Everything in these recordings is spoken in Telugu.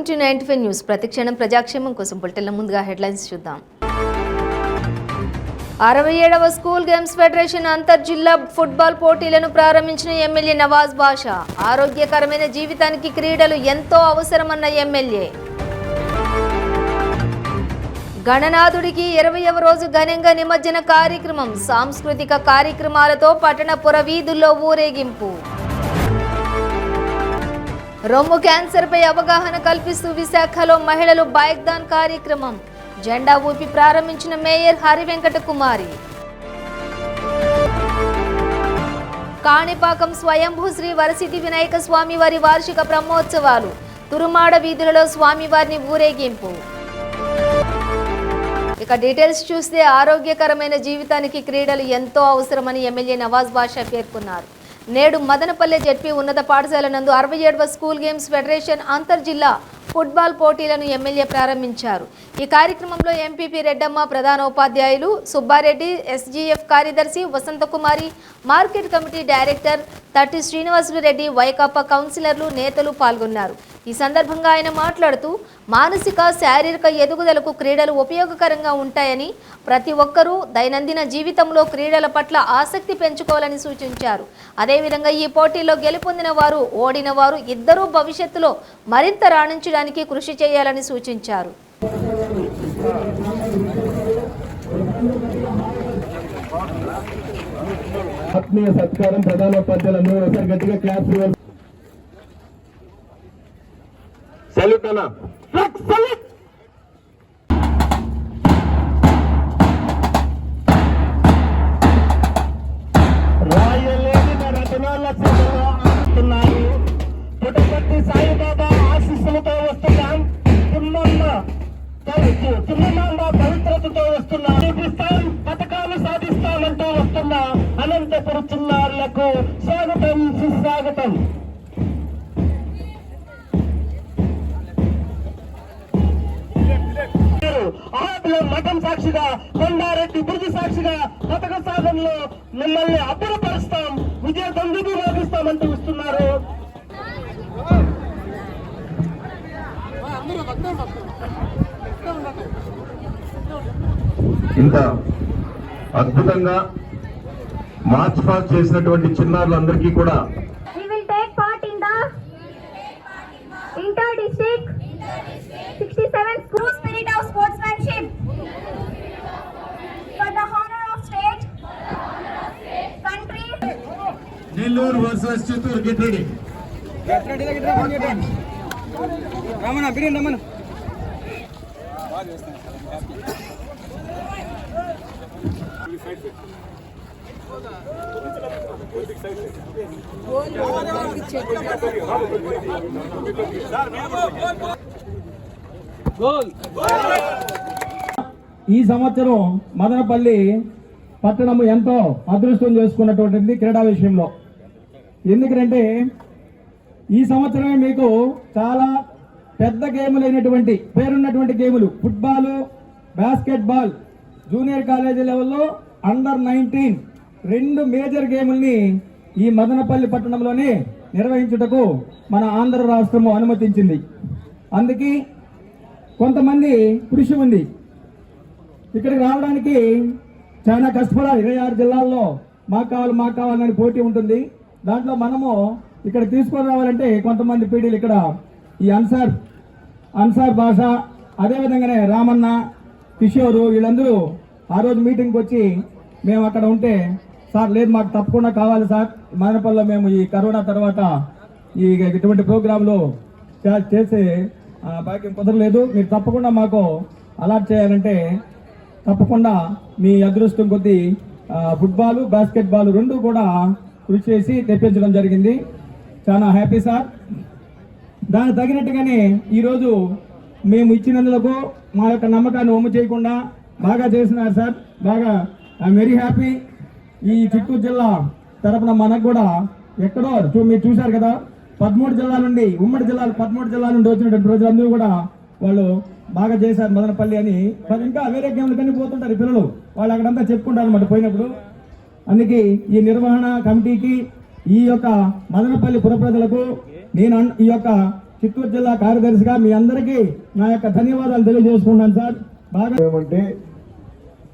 Welcome to 95 news. ప్రతిక్షణం ప్రజాక్షేమం కోసం బులెటిన్ల ముందుగా హెడ్లైన్స్ చూద్దాం. 67వ స్కూల్ గేమ్స్ ఫెడరేషన్ అంతర్ జిల్లా ఫుట్బాల్ పోటీలను ప్రారంభించిన ఎమ్మెల్యే నవాజ్ బాషా. ఆరోగ్యకరమైన జీవితానికి క్రీడలు ఎంతో అవసరమన్న ఎమ్మెల్యే. గణనాథుడికి 20వ రోజు ఘనంగా నిమజ్జన కార్యక్రమం. సాంస్కృతిక కార్యక్రమాలతో పట్టణ పురవీధుల్లో ఊరేగింపు. రొమ్ము క్యాన్సర్పై అవగాహన కల్పిస్తూ విశాఖలో మహిళలు బైక్ దాన్ కార్యక్రమం. జెండా ఊపి ప్రారంభించిన మేయర్ హరివెంకట కుమారి. కాణిపాకం స్వయంభూ శ్రీ వరసిద్ధి వినాయక స్వామివారి వార్షిక బ్రహ్మోత్సవాలు. తురుమాడ వీధులలో స్వామివారిని ఊరేగింపు. ఇక డీటెయిల్స్ చూస్తే ఆరోగ్యకరమైన జీవితానికి క్రీడలు ఎంతో అవసరమని ఎమ్మెల్యే నవాజ్ బాషా పేర్కొన్నారు. నేడు మదనపల్లె జెడ్పీ ఉన్నత పాఠశాల నందు 67వ స్కూల్ గేమ్స్ ఫెడరేషన్ అంతర్ జిల్లా ఫుట్బాల్ పోటీలను ఎమ్మెల్యే ప్రారంభించారు. ఈ కార్యక్రమంలో ఎంపీపీ రెడ్డమ్మ, ప్రధాన ఉపాధ్యాయులు సుబ్బారెడ్డి, ఎస్జీఎఫ్ కార్యదర్శి వసంతకుమారి, మార్కెట్ కమిటీ డైరెక్టర్ తట్టి శ్రీనివాసులు రెడ్డి, వైకాపా కౌన్సిలర్లు, నేతలు పాల్గొన్నారు. ఈ సందర్భంగా ఆయన మాట్లాడుతూ మానసిక, శారీరక ఎదుగుదలకు క్రీడలు ఉపయోగకరంగా ఉంటాయని, ప్రతి ఒక్కరూ దైనందిన జీవితంలో క్రీడల పట్ల ఆసక్తి పెంచుకోవాలని సూచించారు. అదేవిధంగా ఈ పోటీలో గెలుపొందిన వారు, ఓడిన వారు ఇద్దరూ భవిష్యత్తులో మరింత రాణించడానికి కృషి చేయాలని సూచించారు. ఆత్మీయ సత్కారం ప్రధానోపాధ్యాయులందరూ ఒకసారి గట్టిగా క్లాస్ సెల్యూట్ అన్న. రాయలేని రతనాల సేవలో ఆడుతున్నారు. పుట్టపర్తి సాయిబాబా ఆశీస్సులతో వస్తున్నాం. చిన్నమ్మ పవిత్రతతో వస్తున్నా. చూపిస్తాం, పథకాలు సాధిస్తామంటూ వస్తున్న అనంతపురం చిన్నారులకు స్వాగతం, సుస్వాగతం. మఠం సాక్షిగా, కొండారెడ్డి బుర్జి సాక్షిగా పథక సాధనలో మిమ్మల్ని అబ్బురపరుస్తాం, విజయ దందుకు మోగిస్తామంటూ ఇస్తున్నారు. ఇంత అద్భుతంగా మార్చ్ పాస్ చేసినటువంటి చిన్నారులందరికీ కూడా Nellore versus Chittoor. Get ready Ramana, biryani Ramana. ఈ సంవత్సరం మదనపల్లి పట్టణము ఎంతో అదృష్టం చేసుకున్నటువంటిది క్రీడా విషయంలో. ఎందుకంటే ఈ సంవత్సరమే మీకు చాలా పెద్ద గేములు అయినటువంటి, పేరున్నటువంటి గేములు ఫుట్బాల్, బాస్కెట్బాల్, జూనియర్ కాలేజీ లెవెల్లో అండర్-19 2 మేజర్ గేముల్ని ఈ మదనపల్లి పట్టణంలోనే నిర్వహించుటకు మన ఆంధ్ర రాష్ట్రము అనుమతించింది. అందుకే కొంతమంది కృషి ఉంది. ఇక్కడికి రావడానికి చాలా కష్టపడాలి. 26 జిల్లాల్లో మాకు కావాలని పోటీ ఉంటుంది. దాంట్లో మనము ఇక్కడ తీసుకొని రావాలంటే కొంతమంది పీడీలు ఇక్కడ ఈ అన్సార్ భాష, అదేవిధంగానే రామన్న, కిషోరు వీళ్ళందరూ ఆ రోజు మీటింగ్కి వచ్చి మేము అక్కడ ఉంటే, సార్ లేదు మాకు తప్పకుండా కావాలి సార్, మదనపల్లిలో మేము ఈ కరోనా తర్వాత ఈ ఇటువంటి ప్రోగ్రాంలు చేసే భాగ్యం కుదరలేదు, మీరు తప్పకుండా మాకు అలాట్ చేయాలంటే తప్పకుండా మీ అదృష్టం కొద్దీ ఫుట్బాల్, బాస్కెట్బాల్ 2 కూడా కృషి చేసి తెప్పించడం జరిగింది. చాలా హ్యాపీ సార్. దానికి తగినట్టుగానే ఈరోజు మేము ఇచ్చినందుకు మా యొక్క నమ్మకాన్ని ఒమ్ము చేయకుండా బాగా చేసినారు సార్. బాగా ఐఎమ్ వెరీ హ్యాపీ. ఈ చిత్తూరు జిల్లా తరఫున మనకు కూడా ఎక్కడో మీరు చూశారు కదా, 13 జిల్లాల నుండి, ఉమ్మడి జిల్లాలు 13 జిల్లాల నుండి వచ్చినటువంటి రోజులందరూ కూడా వాళ్ళు బాగా చేశారు మదనపల్లి అని. ఇంకా వేరే గేమ్లు కానీ పోతుంటారు పిల్లలు, వాళ్ళు అక్కడంతా చెప్పుకుంటారు అన్నమాట పోయినప్పుడు. అందుకే ఈ నిర్వహణ కమిటీకి, ఈ యొక్క మదనపల్లి పుర ప్రజలకు నేను ఈ యొక్క చిత్తూరు జిల్లా కార్యదర్శిగా మీ అందరికీ నా యొక్క ధన్యవాదాలు తెలియజేసుకున్నాను సార్. బాగా ఏమంటే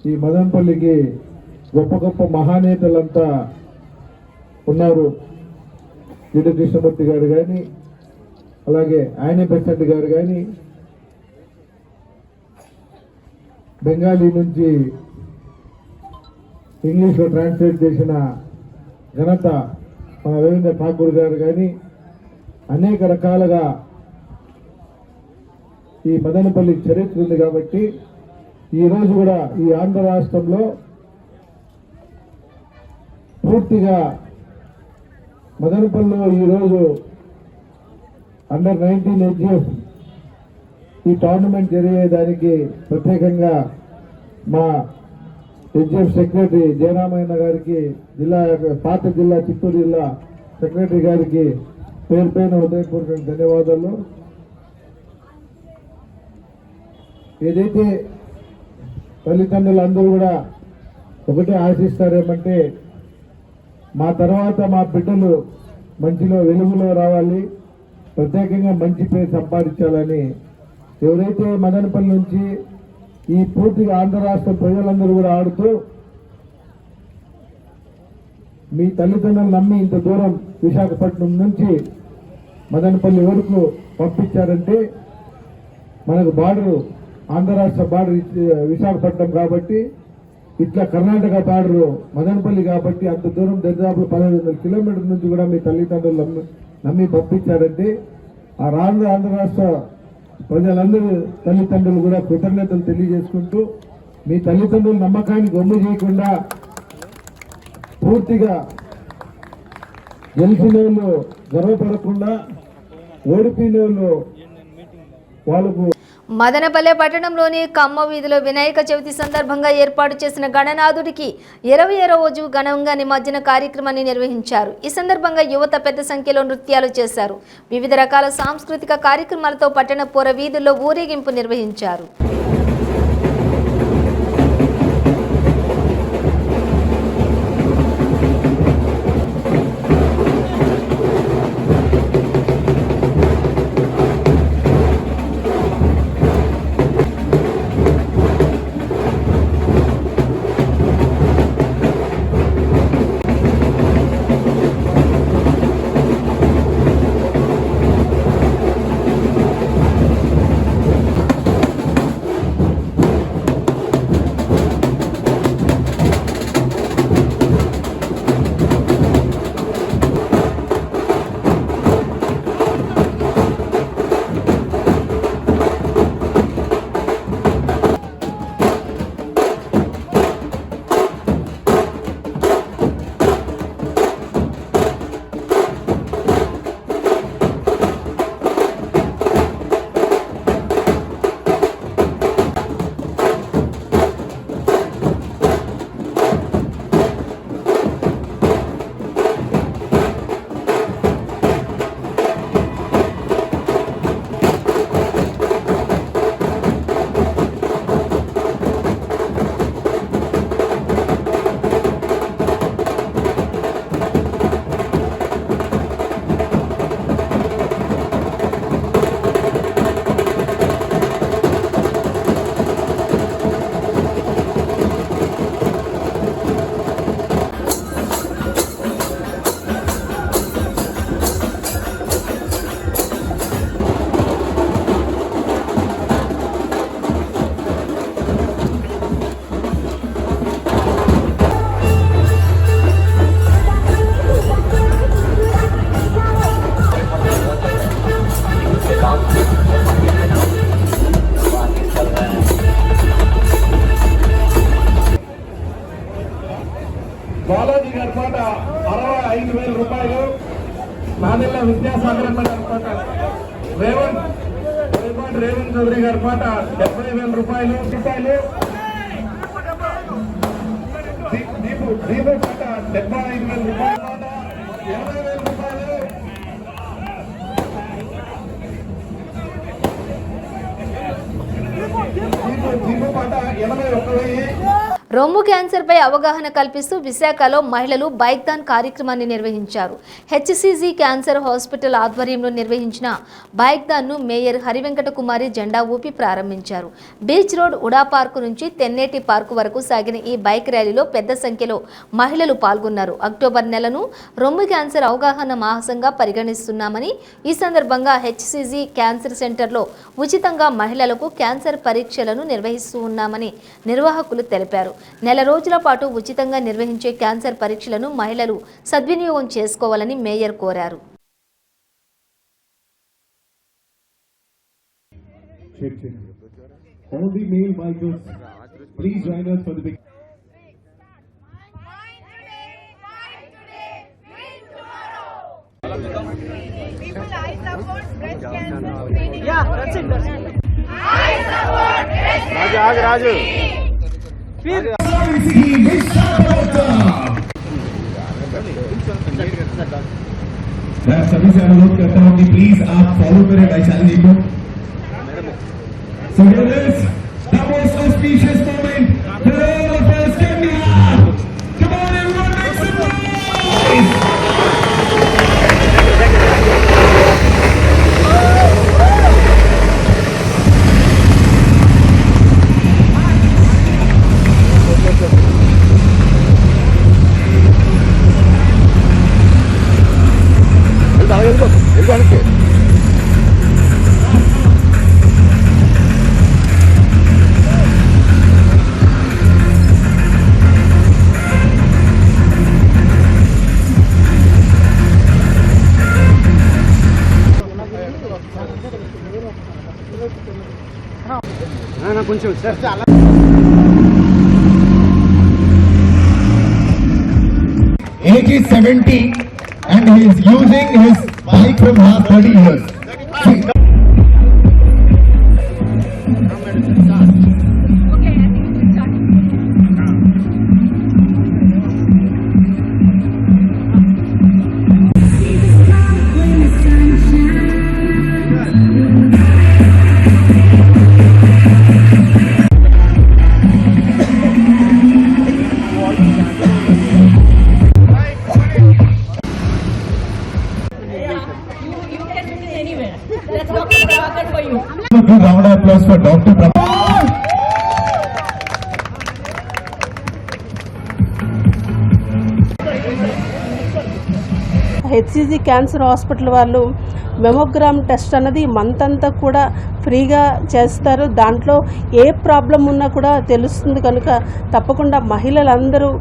ఈ మదనపల్లికి గొప్ప గొప్ప మహానేతలంతా ఉన్నారు. జిడ్డు కృష్ణమూర్తి గారు కానీ, అలాగే ఆయన పెసెంట్ గారు కానీ, బెంగాలీ నుంచి ఇంగ్లీష్లో ట్రాన్స్లేట్ చేసిన ఘనత మన రవీంద్ర ఠాకూర్ గారు కానీ, అనేక రకాలుగా ఈ మదనపల్లి చరిత్ర ఉంది. కాబట్టి ఈరోజు కూడా ఈ ఆంధ్ర రాష్ట్రంలో పూర్తిగా మదనపల్లిలో ఈరోజు అండర్-19 హెచ్ఎఫ్ ఈ టోర్నమెంట్ జరిగేదానికి ప్రత్యేకంగా మా హెచ్ఎఫ్ సెక్రటరీ జయరామయ్య గారికి, పాత జిల్లా చిత్తూరు జిల్లా సెక్రటరీ గారికి పేరు పైన హృదయపూర్వక ధన్యవాదాలు. ఏదైతే తల్లిదండ్రులు అందరూ కూడా ఒకటే ఆశిస్తారేమంటే మా తర్వాత మా బిడ్డలు మంచిలో వెలుగులో రావాలి, ప్రత్యేకంగా మంచి పేరు సంపాదించాలని. ఎవరైతే మదనపల్లి నుంచి ఈ పూర్తిగా ఆంధ్ర రాష్ట్ర ప్రజలందరూ కూడా ఆడుతూ మీ తల్లిదండ్రులు నమ్మి ఇంత దూరం విశాఖపట్నం నుంచి మదనపల్లి వరకు పంపించారంటే మనకు బార్డరు ఆంధ్ర రాష్ట్ర బార్డర్ విశాఖపట్నం కాబట్టి, ఇట్లా కర్ణాటక బార్డరు మదనపల్లి కాబట్టి అంత దూరం దాదాపు 1500 కిలోమీటర్ల నుంచి కూడా మీ తల్లిదండ్రులు నమ్మి పంపించారంటే ఆ ఆంధ్ర రాష్ట్ర ప్రజలందరూ తల్లిదండ్రులు కూడా కృతజ్ఞతలు తెలియజేసుకుంటూ, మీ తల్లిదండ్రుల నమ్మకాన్ని గొమ్ము చేయకుండా పూర్తిగా గెలిచిన వాళ్ళు గర్వపడకుండా ఓడిపోయిన వాళ్ళు వాళ్ళకు. మదనపల్లె పట్టణంలోని కమ్మ వీధిలో వినాయక చవితి సందర్భంగా ఏర్పాటు చేసిన గణనాథుడికి 20వ రోజు ఘనంగా నిమజ్జన కార్యక్రమాన్ని నిర్వహించారు. ఈ సందర్భంగా యువత పెద్ద సంఖ్యలో నృత్యాలు చేశారు. వివిధ రకాల సాంస్కృతిక కార్యక్రమాలతో పట్టణ పుర వీధుల్లో ఊరేగింపు నిర్వహించారు. బాలాజీ గారి పాట 65,000 రూపాయలు. నాదెల్ల విద్యాసాగర్ గారి పాట రేవంత్ చౌదరి గారి పాట 70,000 రూపాయలు. దీపు పాట 75,000 రూపాయల పాట 80,000 రూపాయలు. దీపు పాట 81,000. రొమ్ము క్యాన్సర్పై అవగాహన కల్పిస్తూ విశాఖలో మహిళలు బైక్ థాన్ కార్యక్రమాన్ని నిర్వహించారు. హెచ్సిజి క్యాన్సర్ హాస్పిటల్ ఆధ్వర్యంలో నిర్వహించిన బైక్ థాన్ను మేయర్ హరివెంకట కుమారి జెండా ఊపి ప్రారంభించారు. బీచ్ రోడ్ ఉడా పార్కు నుంచి తెన్నేటి పార్కు వరకు సాగిన ఈ బైక్ ర్యాలీలో పెద్ద సంఖ్యలో మహిళలు పాల్గొన్నారు. అక్టోబర్ నెలను రొమ్ము క్యాన్సర్ అవగాహన మాసంగా పరిగణిస్తున్నామని, ఈ సందర్భంగా హెచ్సిజి క్యాన్సర్ సెంటర్లో ఉచితంగా మహిళలకు క్యాన్సర్ పరీక్షలను నిర్వహిస్తూ ఉన్నామని నిర్వాహకులు తెలిపారు. నెల రోజుల పాటు ఉచితంగా నిర్వహించే క్యాన్సర్ పరీక్షలను మహిళలు సద్వినియోగం చేసుకోవాలని మేయర్ కోరారు. All the male bikers, please join us for the big. People, I support breast cancer screening. Yeah, that's it. I support breast Raju. मैं सभी से अनुरोध करता हूँ कि प्लीज आप फॉलो करें वैशाली जी को. So here is the most auspicious moment for all of us. Kenya, come on everyone, make some noise. కొంచెం సార్ చాలా Age is 70 and he is using his bike from last 30 years. Round of applause for Dr. HCG cancer hospital వాళ్ళు మెమోగ్రామ్ టెస్ట్ అన్నది మంత్ అంతా కూడా ఫ్రీగా చేస్తారు. దాంట్లో ఏ ప్రాబ్లం ఉన్నా కూడా తెలుస్తుంది. కనుక తప్పకుండా మహిళలందరూ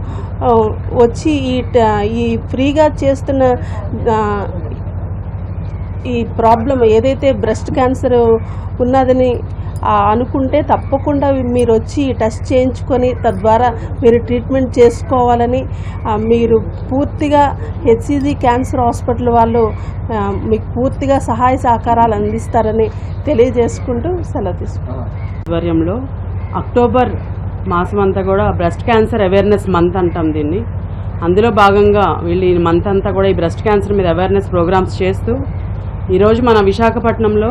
వచ్చి ఈ ఫ్రీగా చేస్తున్న ఈ ప్రాబ్లం ఏదైతే బ్రెస్ట్ క్యాన్సర్ ఉన్నదని అనుకుంటే తప్పకుండా మీరు వచ్చి టెస్ట్ చేయించుకొని తద్వారా మీరు ట్రీట్మెంట్ చేసుకోవాలని మీరు పూర్తిగా హెచ్సిజి క్యాన్సర్ హాస్పిటల్ వాళ్ళు మీకు పూర్తిగా సహాయ సహకారాలు అందిస్తారని తెలియజేసుకుంటూ సెలవు తీసుకుంటాం. ఆధ్వర్యంలో అక్టోబర్ మాసం అంతా కూడా బ్రెస్ట్ క్యాన్సర్ అవేర్నెస్ మంత్ అంటాం దీన్ని. అందులో భాగంగా వీళ్ళు ఈ మంత్ అంతా కూడా ఈ బ్రెస్ట్ క్యాన్సర్ మీద అవేర్నెస్ ప్రోగ్రామ్స్ చేస్తూ ఈరోజు మన విశాఖపట్నంలో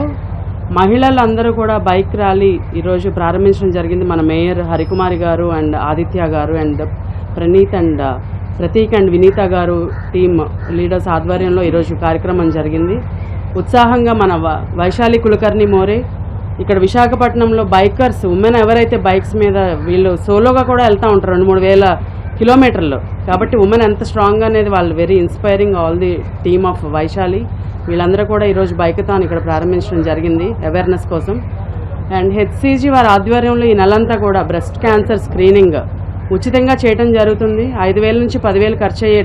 మహిళలందరూ కూడా బైక్ ర్యాలీ ఈరోజు ప్రారంభించడం జరిగింది. మన మేయర్ హరికుమారి గారు అండ్ ఆదిత్య గారు and Praneeth and Prateek and Vineetha గారు టీమ్ లీడర్స్ ఆధ్వర్యంలో ఈరోజు కార్యక్రమం జరిగింది. ఉత్సాహంగా మన వైశాలి కులకర్ణి మోరే ఇక్కడ విశాఖపట్నంలో బైకర్స్ ఉమెన్ ఎవరైతే బైక్స్ మీద వీళ్ళు సోలోగా కూడా వెళ్తూ ఉంటారు 2-3 వేల కిలోమీటర్లు. కాబట్టి ఉమెన్ ఎంత స్ట్రాంగ్ అనేది వాళ్ళు very inspiring all the team of Vaishali. వీళ్ళందరూ కూడా ఈరోజు బైక్ థాన్ ఇక్కడ ప్రారంభించడం జరిగింది అవేర్నెస్ కోసం. అండ్ హెచ్సిజి వారి ఆధ్వర్యంలో ఈ నెలంతా కూడా బ్రెస్ట్ క్యాన్సర్ స్క్రీనింగ్ ఉచితంగా చేయడం జరుగుతుంది. 5,000 నుంచి 10,000 ఖర్చు అయ్యే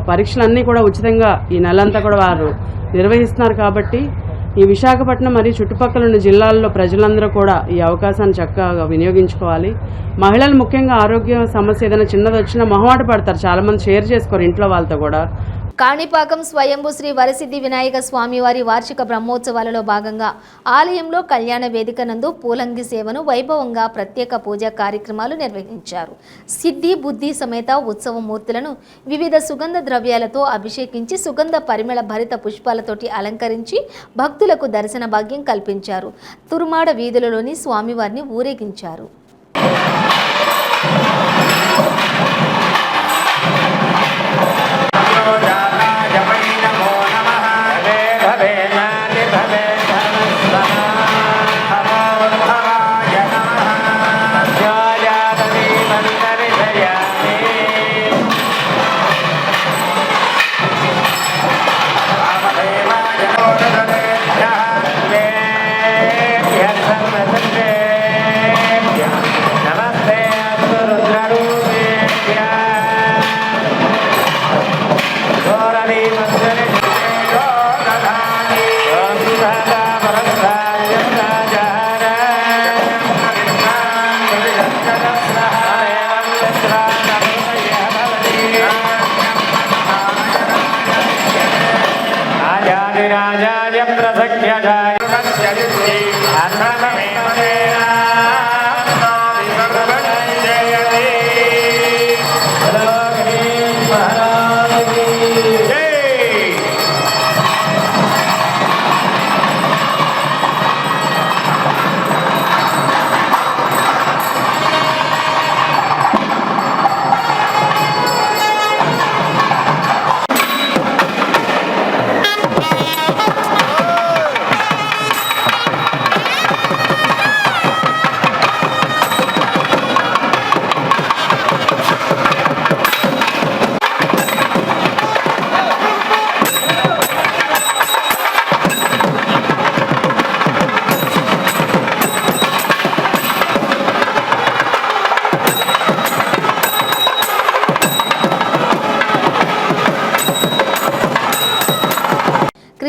పరీక్షలన్నీ కూడా ఉచితంగా ఈ నెలంతా కూడా వారు నిర్వహిస్తున్నారు. కాబట్టి ఈ విశాఖపట్నం మరియు చుట్టుపక్కల ఉన్న జిల్లాల్లో ప్రజలందరూ కూడా ఈ అవకాశాన్ని చక్కగా వినియోగించుకోవాలి. మహిళలు ముఖ్యంగా ఆరోగ్య సమస్య ఏదైనా చిన్నది వచ్చినా మొహమాట పడతారు, చాలామంది షేర్ చేసుకోరు ఇంట్లో వాళ్ళతో కూడా. కాణిపాకం స్వయంభూ శ్రీ వరసిద్ధి వినాయక స్వామివారి వార్షిక బ్రహ్మోత్సవాలలో భాగంగా ఆలయంలో కళ్యాణ వేదిక నందు పూలంగి సేవను వైభవంగా ప్రత్యేక పూజా కార్యక్రమాలు నిర్వహించారు. సిద్ధి బుద్ధి సమేత ఉత్సవ మూర్తులను వివిధ సుగంధ ద్రవ్యాలతో అభిషేకించి సుగంధ పరిమళ భరిత పుష్పాలతోటి అలంకరించి భక్తులకు దర్శన భాగ్యం కల్పించారు. తురుమాడ వీధులలోని స్వామివారిని ఊరేగించారు.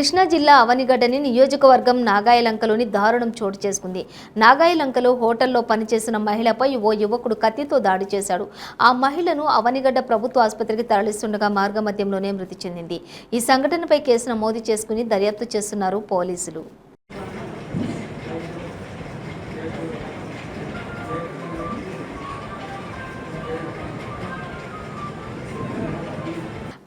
కృష్ణా జిల్లా అవనిగడ్డని నియోజకవర్గం నాగాయలంకలోని దారుణం చోటు చేసుకుంది. నాగాయలంకలో హోటల్లో పనిచేసిన మహిళపై ఓ యువకుడు కత్తితో దాడి చేశాడు. ఆ మహిళను అవనిగడ్డ ప్రభుత్వ ఆసుపత్రికి తరలిస్తుండగా మార్గమధ్యంలోనే మృతి చెందింది. ఈ సంఘటనపై కేసు నమోదు చేసుకుని దర్యాప్తు చేస్తున్నారు పోలీసులు.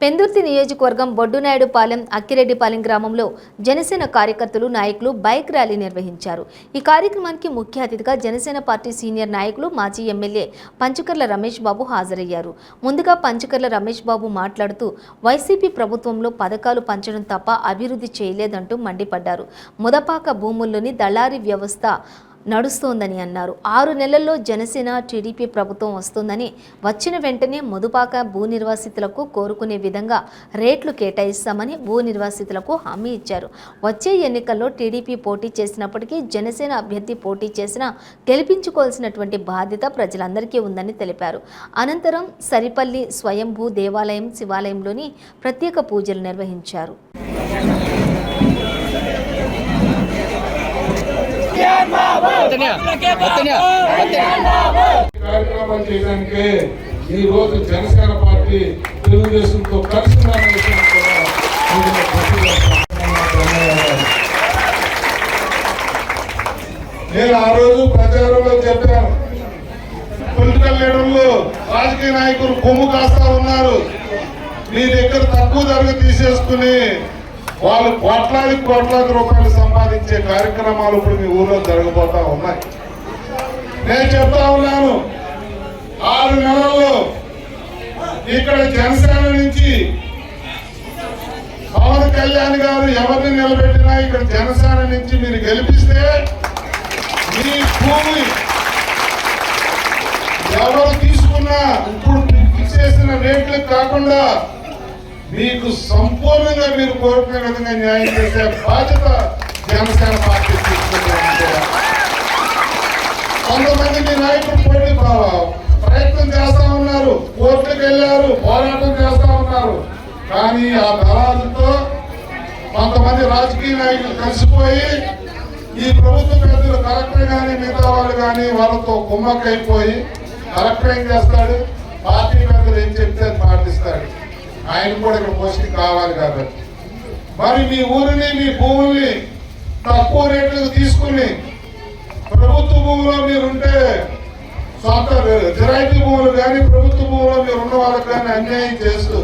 పెందుర్తి నియోజకవర్గం బొడ్డునాయుడుపాలెం అక్కిరెడ్డిపాలెం గ్రామంలో జనసేన కార్యకర్తలు నాయకులు బైక్ ర్యాలీ నిర్వహించారు. ఈ కార్యక్రమానికి ముఖ్య అతిథిగా జనసేన పార్టీ సీనియర్ నాయకులు మాజీ ఎమ్మెల్యే పంచకర్ల రమేష్ బాబు హాజరయ్యారు. ముందుగా పంచకర్ల రమేష్ బాబు మాట్లాడుతూ వైసీపీ ప్రభుత్వంలో పథకాలు పంచడం తప్ప అభివృద్ధి చేయలేదంటూ మండిపడ్డారు. ముదపాక భూముల్లోని దళారీ వ్యవస్థ నడుస్తోందని అన్నారు. 6 నెలల్లో జనసేన టీడీపీ ప్రభుత్వం వస్తుందని, వచ్చిన వెంటనే ముదుపాక భూ నిర్వాసితులకు కోరుకునే విధంగా రేట్లు కేటాయిస్తామని భూ నిర్వాసితులకు హామీ ఇచ్చారు. వచ్చే ఎన్నికల్లో టీడీపీ పోటీ చేసినప్పటికీ జనసేన అభ్యర్థి పోటీ చేసినా గెలిపించుకోవాల్సినటువంటి బాధ్యత ప్రజలందరికీ ఉందని తెలిపారు. అనంతరం సరిపల్లి స్వయంభూ దేవాలయం శివాలయంలోని ప్రత్యేక పూజలు నిర్వహించారు. కార్యక్రమాలు చేయడానికి ఈ రోజు జనసేన పార్టీ తెలుగుదేశంతో కలిసి నేను ఆ రోజు ప్రచారంలో చెప్పాను, పొలిటికల్ లీడర్లు రాజకీయ నాయకులు కొమ్ము కాస్తా ఉన్నారు. మీ దగ్గర తక్కువ ధరకు తీసేసుకుని వాళ్ళు కోట్లాది రూపాయలు సంపాదించే కార్యక్రమాలు ఇప్పుడు మీ ఊళ్ళో జరగబోతా ఉన్నాయి. నేను చెప్తా ఉన్నాను, 6 నెలల్లో ఇక్కడ జనసేన నుంచి పవన్ కళ్యాణ్ గారు ఎవరిని నిలబెట్టినా ఇక్కడ జనసేన నుంచి మీరు గెలిపిస్తే మీ భూమి ఎవరు తీసుకున్నా ఇప్పుడు ఫిక్స్ చేసిన రేట్లకు కాకుండా మీకు సంపూర్ణంగా మీరు కోరుకునే విధంగా న్యాయం చేసే బాధ్యత జనసేన పార్టీ తీసుకుంటే, కొంతమంది మీ నాయకులు పోటీ ప్రయత్నం చేస్తా ఉన్నారు, కోర్టుకు వెళ్ళారు, పోరాటం చేస్తా ఉన్నారు. కానీ ఆ దళాలతో కొంతమంది రాజకీయ నాయకులు కలిసిపోయి ఈ ప్రభుత్వ పెద్దలు కలెక్టర్ కానీ మిగతా వాళ్ళు కానీ వాళ్ళతో కుమ్మక్కైపోయి కలెక్టర్ ఏం చేస్తాడు, పార్టీ పెద్దలు ఏం చెప్తే పాటిస్తాడు. ఆయన కూడా ఇక్కడ పోస్టింగ్ కావాలి కాబట్టి మరి మీ ఊరిని మీ భూముల్ని తక్కువ రేట్లకు తీసుకుని ప్రభుత్వ భూమిలో మీరుంటే సొంత జిరాయితీ భూములు కానీ ప్రభుత్వ భూమిలో మీరు ఉన్న వాళ్ళకి కానీ అన్యాయం చేస్తూ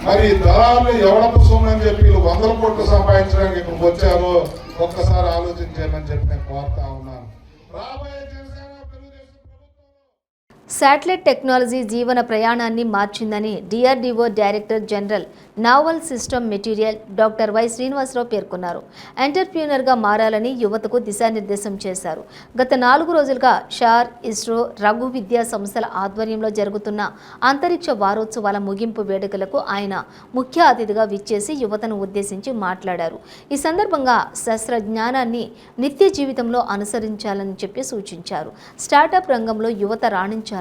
మరి దళాలు ఎవడపు సొమ్మని చెప్పి 100 కోట్లు సంపాదించడానికి ఇక్కడికి వచ్చారో ఒక్కసారి ఆలోచించేయమని చెప్పి నేను కోరుతా ఉన్నాను. రాబోయే జనసేన శాటిలైట్ టెక్నాలజీ జీవన ప్రయాణాన్ని మార్చిందని DRDO director general naval system material doctor Y Srinivasarao పేర్కొన్నారు. ఎంటర్ప్రీనర్గా మారాలని యువతకు దిశానిర్దేశం చేశారు. గత 4 రోజులుగా షార్, ఇస్రో, రఘు విద్యా సంస్థల ఆధ్వర్యంలో జరుగుతున్న అంతరిక్ష వారోత్సవాల ముగింపు వేడుకలకు ఆయన ముఖ్య అతిథిగా విచ్చేసి యువతను ఉద్దేశించి మాట్లాడారు. ఈ సందర్భంగా శాస్త్రజ్ఞానాన్ని నిత్య జీవితంలో అనుసరించాలని చెప్పి సూచించారు. స్టార్టప్ రంగంలో యువత రాణించాలన్నారు.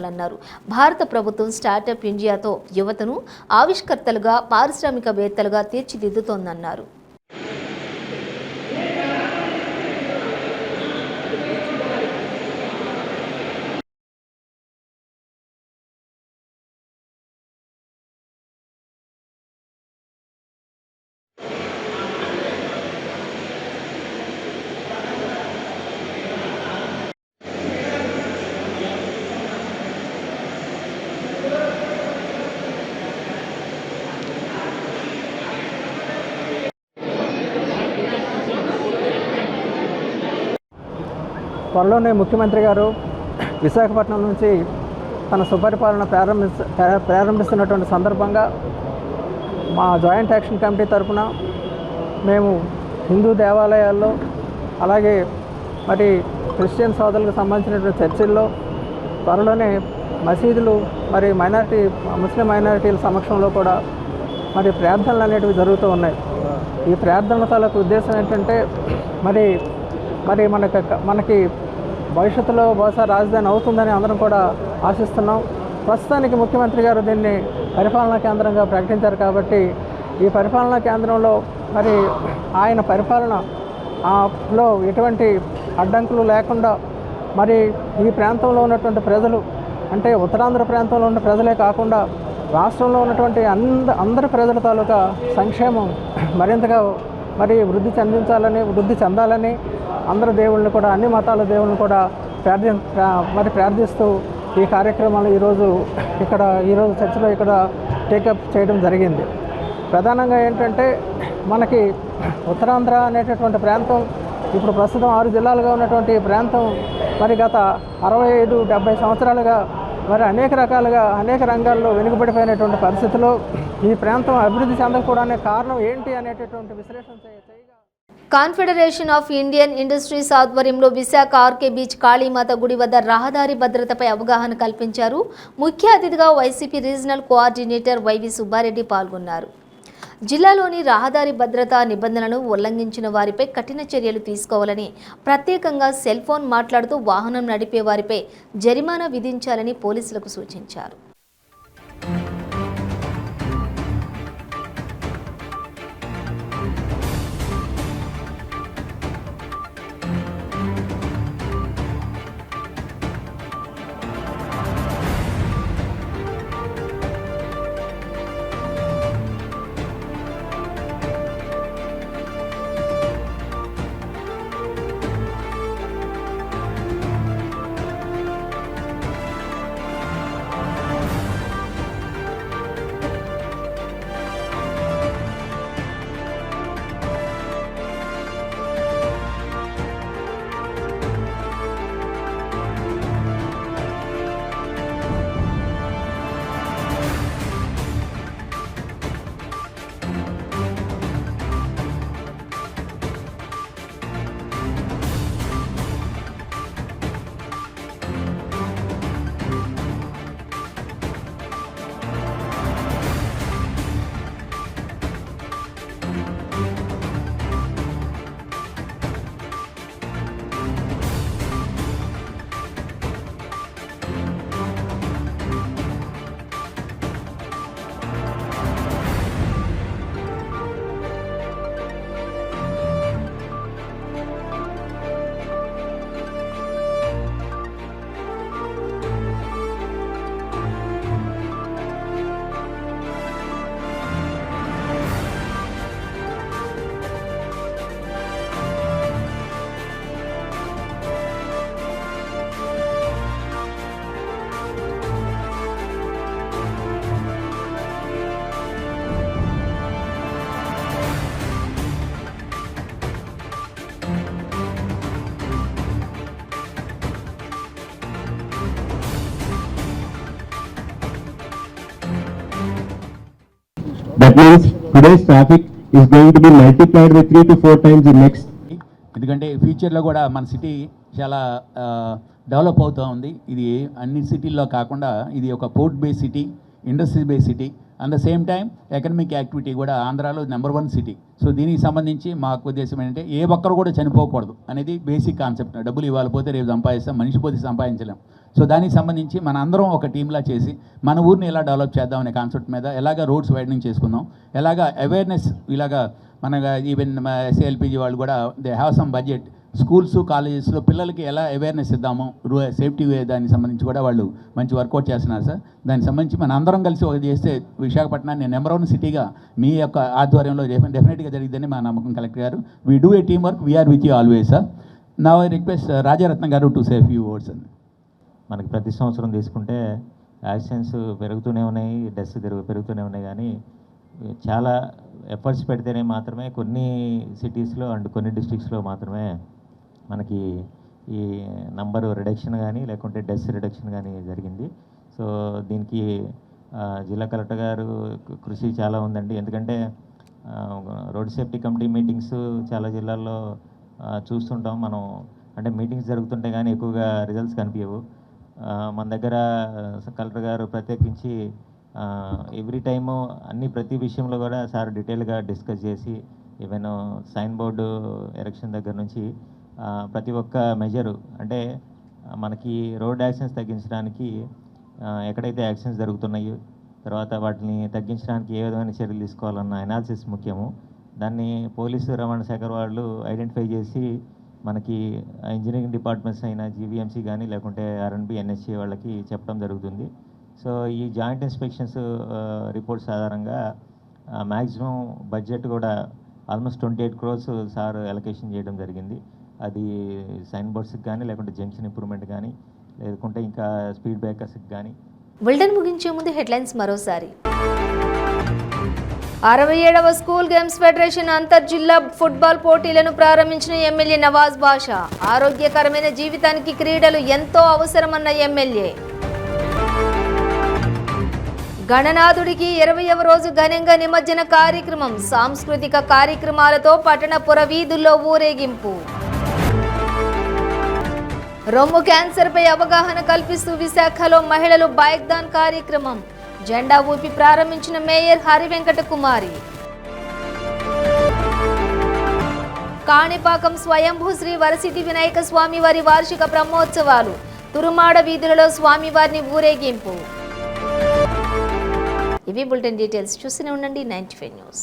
భారత ప్రభుత్వం స్టార్టప్ ఇండియాతో యువతను ఆవిష్కర్తలుగా, పారిశ్రామికవేత్తలుగా తీర్చిదిద్దుతోందన్నారు. త్వరలోనే ముఖ్యమంత్రి గారు విశాఖపట్నం నుంచి తన సుపరిపాలన ప్రారంభిస్తున్నటువంటి సందర్భంగా మా జాయింట్ యాక్షన్ కమిటీ తరఫున మేము హిందూ దేవాలయాల్లో అలాగే మరి క్రిస్టియన్ సోదరులకు సంబంధించినటువంటి చర్చిల్లో త్వరలోనే మసీదులు మరి ముస్లిం మైనారిటీల సమక్షంలో కూడా మరి ప్రార్థనలు అనేటివి జరుగుతూ ఉన్నాయి. ఈ ప్రార్థనల తాలూకు ఉద్దేశం ఏంటంటే మరి మనకి భవిష్యత్తులో బహుశా రాజధాని అవుతుందని అందరం కూడా ఆశిస్తున్నాం. ప్రస్తుతానికి ముఖ్యమంత్రి గారు దీన్ని పరిపాలనా కేంద్రంగా ప్రకటించారు కాబట్టి ఈ పరిపాలనా కేంద్రంలో మరి ఆయన పరిపాలనలో ఎటువంటి అడ్డంకులు లేకుండా మరి ఈ ప్రాంతంలో ఉన్నటువంటి ప్రజలు, అంటే ఉత్తరాంధ్ర ప్రాంతంలో ఉన్న ప్రజలే కాకుండా రాష్ట్రంలో ఉన్నటువంటి అందరి ప్రజల తాలూకా సంక్షేమం మరింతగా మరి వృద్ధి చెందాలని అందరి దేవుళ్ళని కూడా, అన్ని మతాల దేవుళ్ళని కూడా ప్రార్థిస్తూ ఈ కార్యక్రమాలు ఈరోజు చర్చిలో ఇక్కడ టేకప్ చేయడం జరిగింది. ప్రధానంగా ఏంటంటే మనకి ఉత్తరాంధ్ర అనేటటువంటి ప్రాంతం ఇప్పుడు ప్రస్తుతం 6 జిల్లాలుగా ఉన్నటువంటి ప్రాంతం మరి గత 65-70 సంవత్సరాలుగా మరి అనేక రకాలుగా అనేక రంగాల్లో వెనుకబడిపోయినటువంటి పరిస్థితుల్లో ఈ ప్రాంతం అభివృద్ధి చెందకపోవడానికి కారణం ఏంటి అనేటటువంటి విశ్లేషణ చేయగా కాన్ఫెడరేషన్ ఆఫ్ ఇండియన్ ఇండస్ట్రీస్ ఆధ్వర్యంలో విశాఖ ఆర్కే బీచ్ కాళీమాత గుడి వద్ద రహదారి భద్రతపై అవగాహన కల్పించారు. ముఖ్య అతిథిగా వైసీపీ రీజనల్ కోఆర్డినేటర్ వైవి సుబ్బారెడ్డి పాల్గొన్నారు. జిల్లాలోని రహదారి భద్రతా నిబంధనలను ఉల్లంఘించిన వారిపై కఠిన చర్యలు తీసుకోవాలని, ప్రత్యేకంగా సెల్ ఫోన్ మాట్లాడుతూ వాహనం నడిపే వారిపై జరిమానా విధించాలని పోలీసులకు సూచించారు. That means today's traffic is going to be multiplied by 3 to 4 times in next. ఎందుకంటే ఫ్యూచర్లో కూడా మన సిటీ చాలా డెవలప్ అవుతూ ఉంది. ఇది అన్ని సిటీల్లో కాకుండా ఇది ఒక port base city, industry base city, at the same time economic activity కూడా ఆంధ్రాలో నెంబర్ 1 సిటీ. సో దీనికి సంబంధించి మాకు ఉద్దేశం ఏంటంటే ఏ ఒక్కరు కూడా చనిపోకూడదు అనేది బేసిక్ కాన్సెప్ట్. డబ్బులు ఇవ్వాలి పోతే రేపు సంపాదిస్తాం, మనిషి పోతే సంపాదించలేం. సో దానికి సంబంధించి మన అందరం ఒక టీంలా చేసి మన ఊరిని ఎలా డెవలప్ చేద్దాం అనే కాన్సెప్ట్ మీద ఎలాగ రోడ్స్ వైడనింగ్ చేసుకుందాం, ఎలాగ అవేర్నెస్, ఇలాగా మన ఈవెన్ ఎస్ఏఎల్పిజి వాళ్ళు కూడా they have some budget, schools కాలేజెస్లో పిల్లలకి ఎలా అవేర్నెస్ ఇద్దాము, సేఫ్టీ దానికి సంబంధించి కూడా వాళ్ళు మంచి వర్కౌట్ చేస్తున్నారు సార్. దానికి సంబంధించి మన అందరం కలిసి ఒక చేస్తే విశాఖపట్నాన్ని నెంబర్ 1 సిటీగా మీ యొక్క ఆధ్వర్యంలో డెఫినెట్గా జరిగిద్దని మా నమ్మకం. కలెక్టర్ గారు, we do a team work, we are with you always sir. నా రిక్వెస్ట్ రాజారత్న గారు టు సే ఫ్యూ వర్డ్స్ అండి. మనకి ప్రతి సంవత్సరం తీసుకుంటే యాక్సిడెంట్స్ పెరుగుతూనే ఉన్నాయి, డెత్స్ పెరుగుతూనే ఉన్నాయి. కానీ చాలా ఎఫర్ట్స్ పెడితేనే మాత్రమే కొన్ని సిటీస్లో అండ్ కొన్ని డిస్ట్రిక్ట్స్లో మాత్రమే మనకి ఈ నంబరు రిడక్షన్ కానీ లేకుంటే డెత్స్ రిడక్షన్ కానీ జరిగింది. సో దీనికి జిల్లా కలెక్టర్ గారు కృషి చాలా ఉందండి. ఎందుకంటే రోడ్ సేఫ్టీ కమిటీ మీటింగ్స్ చాలా జిల్లాల్లో చూస్తుంటాం మనం. అంటే మీటింగ్స్ జరుగుతుంటే కానీ ఎక్కువగా రిజల్ట్స్ కనిపించవు. మన దగ్గర కలెక్టర్ గారు ప్రత్యేకించి ఎవ్రీ టైము ప్రతి విషయంలో కూడా సార్ డీటెయిల్గా డిస్కస్ చేసి ఈవెన్ సైన్ బోర్డు ఎరెక్షన్ దగ్గర నుంచి ప్రతి ఒక్క మెజరు, అంటే మనకి రోడ్ యాక్సిడెంట్స్ తగ్గించడానికి ఎక్కడైతే యాక్సిడెంట్స్ జరుగుతున్నాయో తర్వాత వాటిని తగ్గించడానికి ఏ విధమైన చర్యలు తీసుకోవాలన్న అనాలిసిస్ ముఖ్యము. దాన్ని పోలీసు రవాణా శాఖ వాళ్ళు ఐడెంటిఫై చేసి మనకి ఇంజనీరింగ్ డిపార్ట్మెంట్స్ అయిన జీవీఎంసీ కానీ లేకుంటే ఆర్ఎన్బి ఎన్ఎస్సి వాళ్ళకి చెప్పడం జరుగుతుంది. సో ఈ జాయింట్ ఇన్స్పెక్షన్స్ రిపోర్ట్స్ ఆధారంగా మ్యాక్సిమం బడ్జెట్ కూడా ఆల్మోస్ట్ 28 crores సార్ అలొకేషన్ చేయడం జరిగింది. అది సైన్ బోర్డ్స్కి కానీ లేకుంటే జంక్షన్ ఇంప్రూవ్మెంట్ కానీ లేకుంటే ఇంకా స్పీడ్ బ్రేకర్స్కి కానీ. బులెటిన్ ముగించే ముందు హెడ్లైన్స్ మరోసారి. 67వ స్కూల్ గేమ్స్ ఫెడరేషన్ అంతర్ జిల్లా ఫుట్బాల్ పోటీలను ప్రారంభించిన ఎమ్మెల్యే నవాజ్ బాషా. ఆరోగ్యకరమైన జీవితానికి క్రీడలు ఎంతో అవసరమన్న ఎమ్మెల్యే. గణనాథుడికి 20వ రోజు ఘనంగా నిమజ్జన కార్యక్రమం. సాంస్కృతిక కార్యక్రమాలతో పట్టణ పురవీధుల్లో ఊరేగింపు. రొమ్ము క్యాన్సర్పై అవగాహన కల్పిస్తూ విశాఖలో మహిళలు బైక్ దాన్ కార్యక్రమం. జెండా ఊపి ప్రారంభించిన మేయర్ హరివెంకట కుమారి. కాణిపాకం స్వయంభూ శ్రీ వరసిద్ధి వినాయక స్వామి వారి వార్షిక బ్రహ్మోత్సవాలు. తురుమాడ వీధులలో స్వామివారిని ఊరేగింపు. ఇవి బులెటిన్ డీటెయిల్స్. చూస్తూనే ఉండండి 95 న్యూస్.